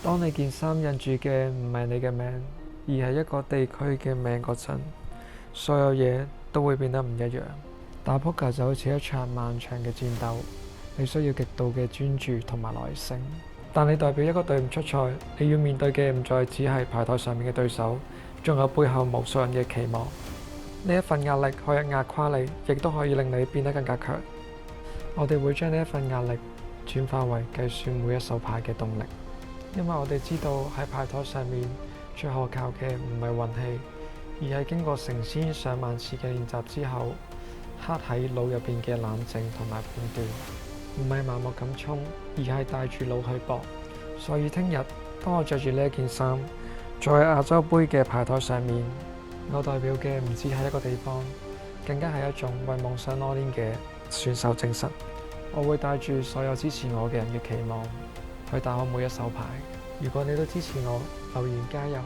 當你件衫印住嘅唔係你嘅名，而係一個地區嘅名嗰陣，所有嘢都會變得唔一樣。打撲克就好似一場漫長嘅戰鬥，你需要極度嘅專注同埋耐性。但你代表一個隊伍出賽，你要面對嘅唔再只係牌台上面嘅對手，仲有背後無數人嘅期望。呢一份壓力可以壓垮你，亦都可以令你變得更加強。我哋會將呢一份壓力轉化為計算每一手牌嘅動力，因為我哋知道喺牌台上面最可靠嘅唔係運氣，而係經過成千上萬次嘅練習之後，刻喺腦入邊嘅冷靜同埋判斷。唔係盲目咁衝，而係帶住腦去搏。所以聽日當我着住呢一件衫，在亞洲盃嘅牌台上面，我代表嘅唔止係一個地方，更加係一種為夢想攞練嘅選手精神。我會帶住所有支持我嘅人嘅期望去打好每一手牌。如果你都支持我，留言加油！